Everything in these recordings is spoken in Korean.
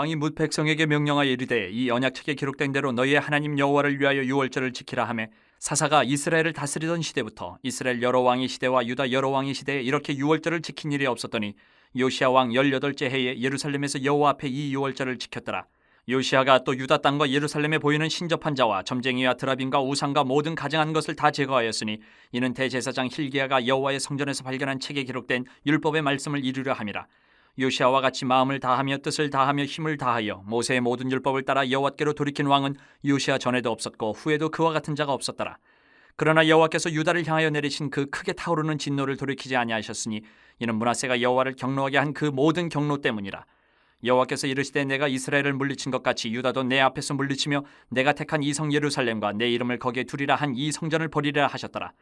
왕이 뭇 백성에게 명령하여 이르되 이 언약책에 기록된 대로 너희의 하나님 여호와를 위하여 유월절을 지키라 하매 사사가 이스라엘을 다스리던 시대부터 이스라엘 여러 왕의 시대와 유다 여러 왕의 시대에 이렇게 유월절을 지킨 일이 없었더니 요시야 왕 18째 해에 예루살렘에서 여호와 앞에 이 유월절을 지켰더라. 요시야가 또 유다 땅과 예루살렘에 보이는 신접한 자와 점쟁이와 드라빔과 우상과 모든 가증한 것을 다 제거하였으니 이는 대제사장 hil기야가 여호와의 성전에서 발견한 책에 기록된 율법의 말씀을 이루려 함이라. 요시야와 같이 마음을 다하며 뜻을 다하며 힘을 다하여 모세의 모든 율법을 따라 여호와께로 돌이킨 왕은 요시야 전에도 없었고 후에도 그와 같은 자가 없었더라. 그러나 여호와께서 유다를 향하여 내리신 그 크게 타오르는 진노를 돌이키지 아니하셨으니 이는 므낫세가 여호와를 경노하게 한 그 모든 경노 때문이라. 여호와께서 이르시되 내가 이스라엘을 물리친 것 같이 유다도 내 앞에서 물리치며 내가 택한 이 성 예루살렘과 내 이름을 거기에 두리라 한 이 성전을 버리리라 하셨더라.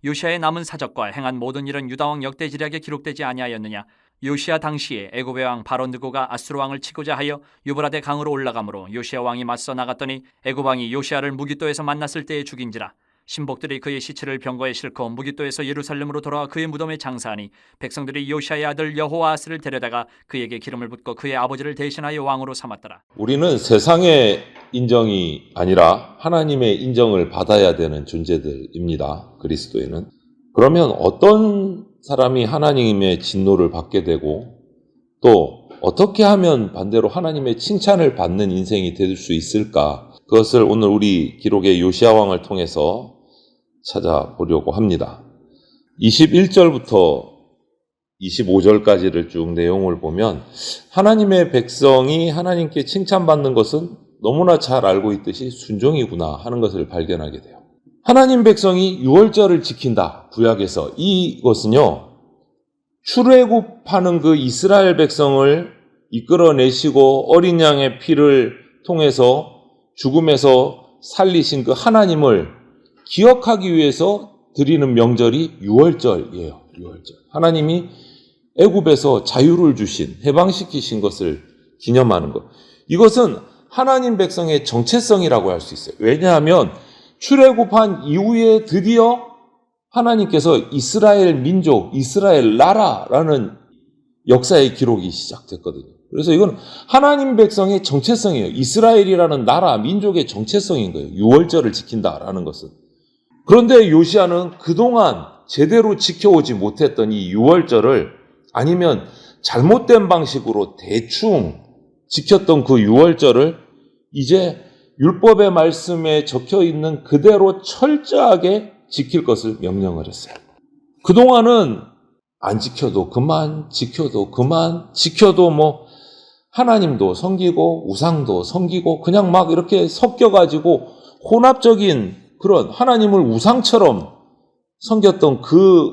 요시야의 남은 사적과 행한 모든 일은 유다 왕 역대지략에 기록되지 아니하였느냐. 요시야 당시에 애굽의 왕 바론느고가 아수르 왕을 치고자 하여 유브라데 강으로 올라가므로 요시야 왕이 맞서 나갔더니 애굽 왕이 요시야를 무깃도에서 만났을 때에 죽인지라. 신복들이 그의 시체를 병거에 싣고 무깃도에서 예루살렘으로 돌아와 그의 무덤에 장사하니 백성들이 요시야의 아들 여호아스를 데려다가 그에게 기름을 붓고 그의 아버지를 대신하여 왕으로 삼았더라. 우리는 세상의 인정이 아니라 하나님의 인정을 받아야 되는 존재들입니다. 그리스도인은. 그러면 어떤 사람이 하나님의 진노를 받게 되고 또 어떻게 하면 반대로 하나님의 칭찬을 받는 인생이 될 수 있을까? 그것을 오늘 우리 기록의 요시야 왕을 통해서 찾아보려고 합니다. 21절부터 25절까지를 쭉 내용을 보면 하나님의 백성이 하나님께 칭찬받는 것은 너무나 잘 알고 있듯이 순종이구나 하는 것을 발견하게 돼요. 하나님 백성이 유월절을 지킨다. 구약에서 이것은요. 출애굽하는 그 이스라엘 백성을 이끌어내시고 어린 양의 피를 통해서 죽음에서 살리신 그 하나님을 기억하기 위해서 드리는 명절이 유월절이에요. 유월절. 하나님이 애굽에서 자유를 주신, 해방시키신 것을 기념하는 것. 이것은 하나님 백성의 정체성이라고 할 수 있어요. 왜냐하면 출애굽한 이후에 드디어 하나님께서 이스라엘 민족, 이스라엘 나라라는 역사의 기록이 시작됐거든요. 그래서 이건 하나님 백성의 정체성이에요. 이스라엘이라는 나라, 민족의 정체성인 거예요. 유월절을 지킨다라는 것은. 그런데 요시야는 그동안 제대로 지켜오지 못했던 이 유월절을 아니면 잘못된 방식으로 대충 지켰던 그 유월절을 이제 율법의 말씀에 적혀 있는 그대로 철저하게 지킬 것을 명령을 했어요. 그동안은 안 지켜도 그만, 지켜도 그만, 지켜도 하나님도 섬기고 우상도 섬기고 그냥 막 이렇게 섞여가지고 혼합적인 그런 하나님을 우상처럼 섬겼던 그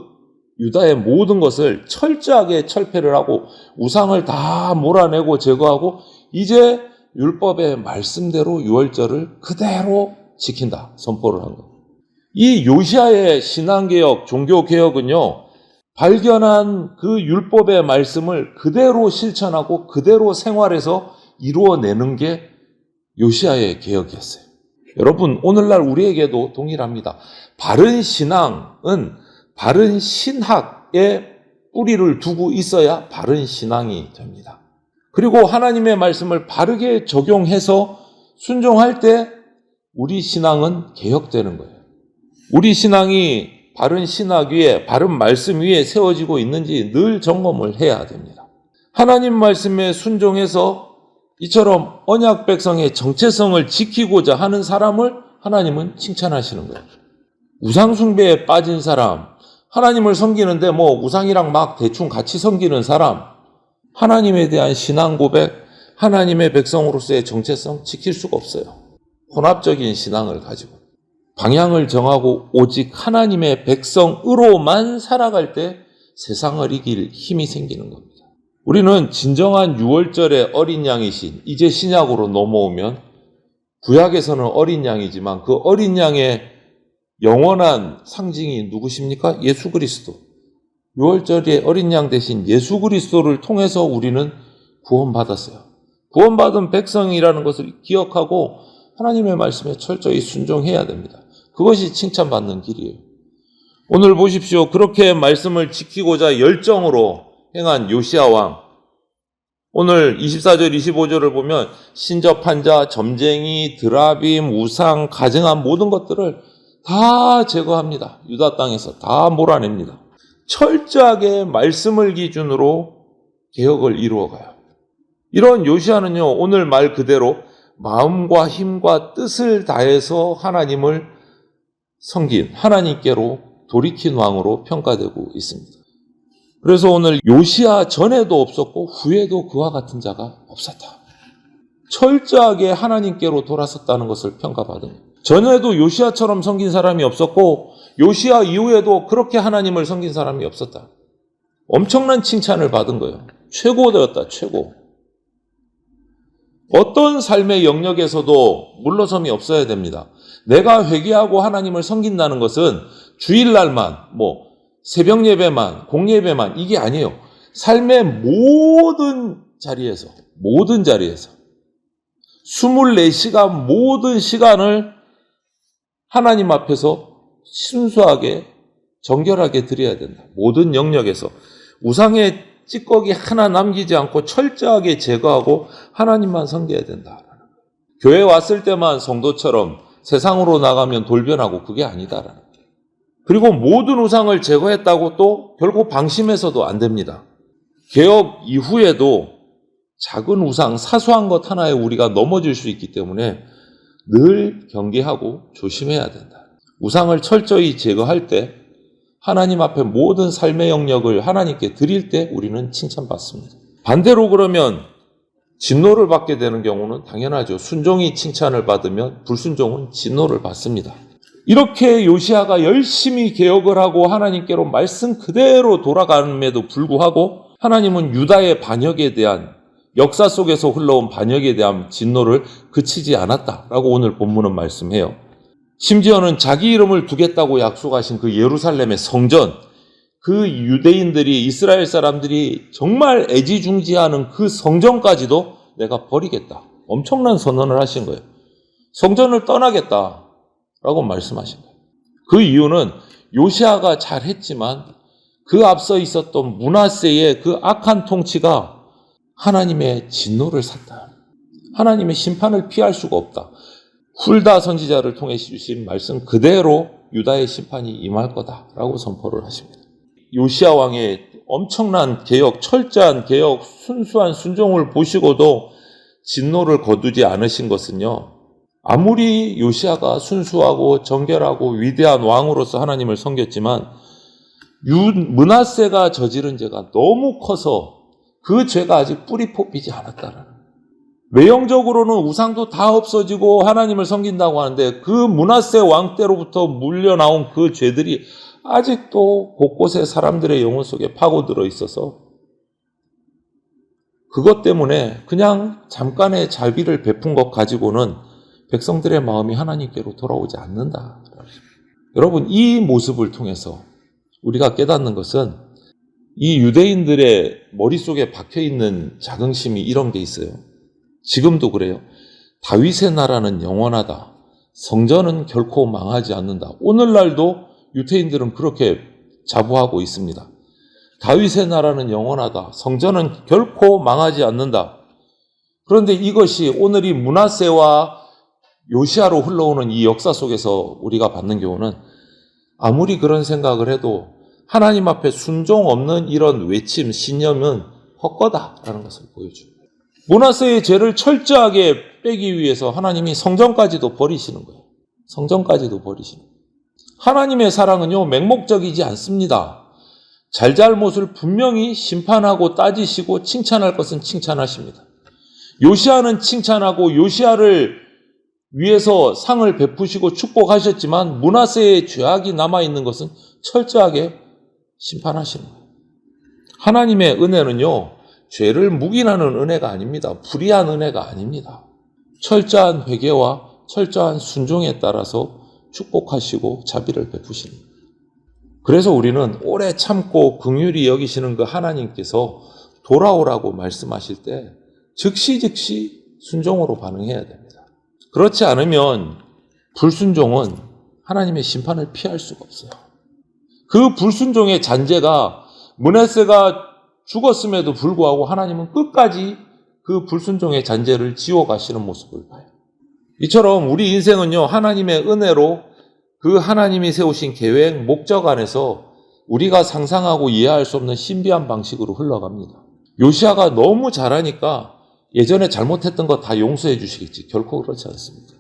유다의 모든 것을 철저하게 철폐를 하고 우상을 다 몰아내고 제거하고 이제 율법의 말씀대로 유월절을 그대로 지킨다 선포를 한 것. 이 요시야의 신앙개혁, 종교개혁은요. 발견한 그 율법의 말씀을 그대로 실천하고 그대로 생활해서 이루어내는 게 요시야의 개혁이었어요. 여러분 오늘날 우리에게도 동일합니다. 바른 신앙은 바른 신학에 뿌리를 두고 있어야 바른 신앙이 됩니다. 그리고 하나님의 말씀을 바르게 적용해서 순종할 때 우리 신앙은 개혁되는 거예요. 우리 신앙이 바른 신학 위에, 바른 말씀 위에 세워지고 있는지 늘 점검을 해야 됩니다. 하나님 말씀에 순종해서 이처럼 언약 백성의 정체성을 지키고자 하는 사람을 하나님은 칭찬하시는 거예요. 우상 숭배에 빠진 사람, 하나님을 섬기는데 우상이랑 막 대충 같이 섬기는 사람, 하나님에 대한 신앙 고백, 하나님의 백성으로서의 정체성 지킬 수가 없어요. 혼합적인 신앙을 가지고. 방향을 정하고 오직 하나님의 백성으로만 살아갈 때 세상을 이길 힘이 생기는 겁니다. 우리는 진정한 유월절의 어린 양이신 이제 신약으로 넘어오면 구약에서는 어린 양이지만 그 어린 양의 영원한 상징이 누구십니까? 예수 그리스도. 유월절의 어린 양 대신 예수 그리스도를 통해서 우리는 구원받았어요. 구원받은 백성이라는 것을 기억하고 하나님의 말씀에 철저히 순종해야 됩니다. 그것이 칭찬받는 길이에요. 오늘 보십시오. 그렇게 말씀을 지키고자 열정으로 행한 요시야 왕. 오늘 24절, 25절을 보면 신접한 자, 점쟁이, 드라빔, 우상, 가증한 모든 것들을 다 제거합니다. 유다 땅에서 다 몰아냅니다. 철저하게 말씀을 기준으로 개혁을 이루어가요. 이런 요시야는요, 오늘 말 그대로 마음과 힘과 뜻을 다해서 하나님을 섬긴, 하나님께로 돌이킨 왕으로 평가되고 있습니다. 그래서 오늘 요시야 전에도 없었고 후에도 그와 같은 자가 없었다. 철저하게 하나님께로 돌아섰다는 것을 평가받은 거예요. 전에도 요시야처럼 섬긴 사람이 없었고 요시야 이후에도 그렇게 하나님을 섬긴 사람이 없었다. 엄청난 칭찬을 받은 거예요. 최고되었다, 최고. 어떤 삶의 영역에서도 물러섬이 없어야 됩니다. 내가 회개하고 하나님을 섬긴다는 것은 주일날만, 새벽 예배만, 공예배만 이게 아니에요. 삶의 모든 자리에서 24시간 모든 시간을 하나님 앞에서 순수하게 정결하게 드려야 된다. 모든 영역에서 우상의 찌꺼기 하나 남기지 않고 철저하게 제거하고 하나님만 섬겨야 된다. 교회 왔을 때만 성도처럼 세상으로 나가면 돌변하고 그게 아니다라는. 그리고 모든 우상을 제거했다고 또 결국 방심해서도 안 됩니다. 개혁 이후에도 작은 우상, 사소한 것 하나에 우리가 넘어질 수 있기 때문에 늘 경계하고 조심해야 된다. 우상을 철저히 제거할 때 하나님 앞에 모든 삶의 영역을 하나님께 드릴 때 우리는 칭찬받습니다. 반대로 그러면 진노를 받게 되는 경우는 당연하죠. 순종이 칭찬을 받으면 불순종은 진노를 받습니다. 이렇게 요시야가 열심히 개혁을 하고 하나님께로 말씀 그대로 돌아감에도 불구하고 하나님은 유다의 반역에 대한 역사 속에서 흘러온 반역에 대한 진노를 그치지 않았다라고 오늘 본문은 말씀해요. 심지어는 자기 이름을 두겠다고 약속하신 그 예루살렘의 성전, 그 유대인들이 이스라엘 사람들이 정말 애지중지하는 그 성전까지도 내가 버리겠다. 엄청난 선언을 하신 거예요. 성전을 떠나겠다라고 말씀하신 거예요. 그 이유는 요시야가 잘했지만 그 앞서 있었던 므낫세의 그 악한 통치가 하나님의 진노를 샀다. 하나님의 심판을 피할 수가 없다. 훌다 선지자를 통해 주신 말씀 그대로 유다의 심판이 임할 거다라고 선포를 하십니다. 요시야 왕의 엄청난 개혁, 철저한 개혁, 순수한 순종을 보시고도 진노를 거두지 않으신 것은요. 아무리 요시야가 순수하고 정결하고 위대한 왕으로서 하나님을 섬겼지만 므낫세가 저지른 죄가 너무 커서 그 죄가 아직 뿌리 뽑히지 않았다라는. 외형적으로는 우상도 다 없어지고 하나님을 섬긴다고 하는데 그 므낫세 왕 때로부터 물려나온 그 죄들이 아직도 곳곳에 사람들의 영혼 속에 파고들어 있어서 그것 때문에 그냥 잠깐의 자비를 베푼 것 가지고는 백성들의 마음이 하나님께로 돌아오지 않는다. 여러분, 이 모습을 통해서 우리가 깨닫는 것은 이 유대인들의 머릿속에 박혀있는 자긍심이 이런 게 있어요. 지금도 그래요. 다윗의 나라는 영원하다. 성전은 결코 망하지 않는다. 오늘날도 유대인들은 그렇게 자부하고 있습니다. 다윗의 나라는 영원하다. 성전은 결코 망하지 않는다. 그런데 이것이 오늘 이 므낫세와 요시야로 흘러오는 이 역사 속에서 우리가 받는 교훈은 아무리 그런 생각을 해도 하나님 앞에 순종 없는 이런 외침, 신념은 헛거다라는 것을 보여줍니다. 므낫세의 죄를 철저하게 빼기 위해서 하나님이 성전까지도 버리시는 거예요. 성전까지도 버리시는 거예요. 하나님의 사랑은요, 맹목적이지 않습니다. 잘잘못을 분명히 심판하고 따지시고 칭찬할 것은 칭찬하십니다. 요시야는 칭찬하고 요시야를 위해서 상을 베푸시고 축복하셨지만 므낫세의 죄악이 남아있는 것은 철저하게 심판하시는 거예요. 하나님의 은혜는요, 죄를 묵인하는 은혜가 아닙니다. 불의한 은혜가 아닙니다. 철저한 회개와 철저한 순종에 따라서 축복하시고 자비를 베푸시는 거예요. 그래서 우리는 오래 참고 긍휼히 여기시는 그 하나님께서 돌아오라고 말씀하실 때 즉시 순종으로 반응해야 됩니다. 그렇지 않으면 불순종은 하나님의 심판을 피할 수가 없어요. 그 불순종의 잔재가 므낫세가 죽었음에도 불구하고 하나님은 끝까지 그 불순종의 잔재를 지워가시는 모습을 봐요. 이처럼 우리 인생은요, 하나님의 은혜로 그 하나님이 세우신 계획, 목적 안에서 우리가 상상하고 이해할 수 없는 신비한 방식으로 흘러갑니다. 요시아가 너무 잘하니까 예전에 잘못했던 거 다 용서해 주시겠지. 결코 그렇지 않습니다.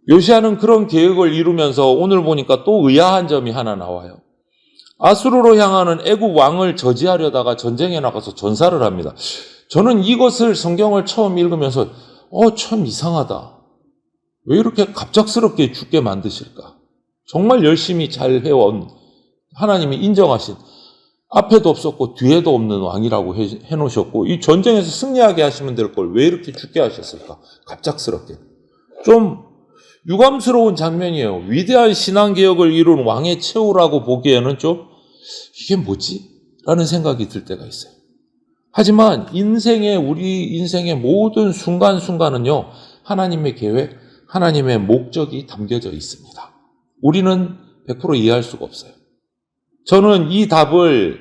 요시아는 그런 계획을 이루면서 오늘 보니까 또 의아한 점이 하나 나와요. 아수르로 향하는 애국 왕을 저지하려다가 전쟁에 나가서 전사를 합니다. 저는 이것을 성경을 처음 읽으면서 참 이상하다. 왜 이렇게 갑작스럽게 죽게 만드실까? 정말 열심히 잘 해온 하나님이 인정하신 앞에도 없었고 뒤에도 없는 왕이라고 해놓으셨고 이 전쟁에서 승리하게 하시면 될 걸 왜 이렇게 죽게 하셨을까? 갑작스럽게. 좀 유감스러운 장면이에요. 위대한 신앙개혁을 이룬 왕의 최후라고 보기에는 좀 이게 뭐지? 라는 생각이 들 때가 있어요. 하지만 우리 인생의 모든 순간순간은요, 하나님의 계획, 하나님의 목적이 담겨져 있습니다. 우리는 100% 이해할 수가 없어요. 저는 이 답을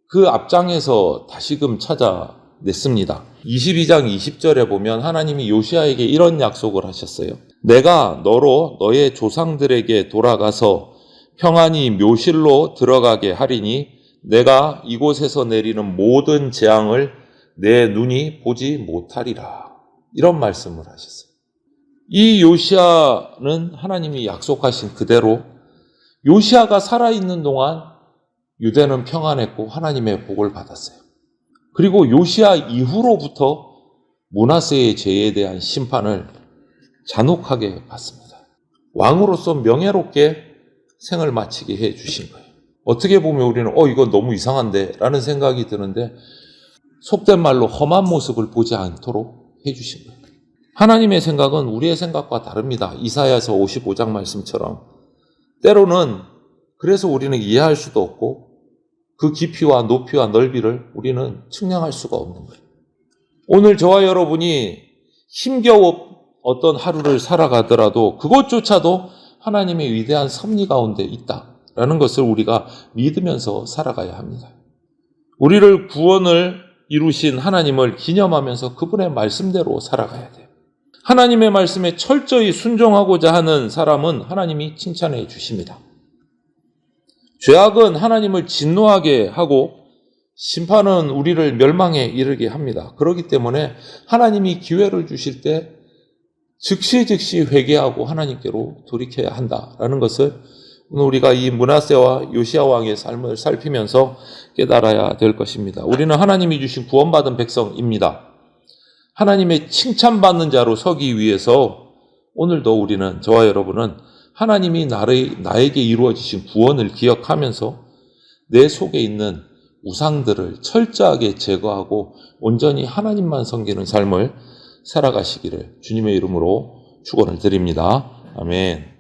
그 앞장에서 다시금 찾아냈습니다. 22장 20절에 보면 하나님이 요시아에게 이런 약속을 하셨어요. 내가 너로 너의 조상들에게 돌아가서 평안히 묘실로 들어가게 하리니 내가 이곳에서 내리는 모든 재앙을 내 눈이 보지 못하리라. 이런 말씀을 하셨어요. 이 요시아는 하나님이 약속하신 그대로 요시아가 살아있는 동안 유대는 평안했고 하나님의 복을 받았어요. 그리고 요시아 이후로부터 므낫세의 죄에 대한 심판을 잔혹하게 받습니다. 왕으로서 명예롭게 생을 마치게 해 주신 거예요. 어떻게 보면 우리는 이건 너무 이상한데 라는 생각이 드는데 속된 말로 험한 모습을 보지 않도록 해 주신 거예요. 하나님의 생각은 우리의 생각과 다릅니다. 이사야서 55장 말씀처럼 때로는 그래서 우리는 이해할 수도 없고 그 깊이와 높이와 넓이를 우리는 측량할 수가 없는 거예요. 오늘 저와 여러분이 힘겨워 어떤 하루를 살아가더라도 그것조차도 하나님의 위대한 섭리 가운데 있다라는 것을 우리가 믿으면서 살아가야 합니다. 우리를 구원을 이루신 하나님을 기념하면서 그분의 말씀대로 살아가야 돼요. 하나님의 말씀에 철저히 순종하고자 하는 사람은 하나님이 칭찬해 주십니다. 죄악은 하나님을 진노하게 하고 심판은 우리를 멸망에 이르게 합니다. 그렇기 때문에 하나님이 기회를 주실 때 즉시 회개하고 하나님께로 돌이켜야 한다라는 것을 오늘 우리가 이 므낫세와 요시아 왕의 삶을 살피면서 깨달아야 될 것입니다. 우리는 하나님이 주신 구원받은 백성입니다. 하나님의 칭찬받는 자로 서기 위해서 오늘도 우리는 저와 여러분은 하나님이 나에게 이루어지신 구원을 기억하면서 내 속에 있는 우상들을 철저하게 제거하고 온전히 하나님만 섬기는 삶을 살아가시기를 주님의 이름으로 축원을 드립니다. 아멘.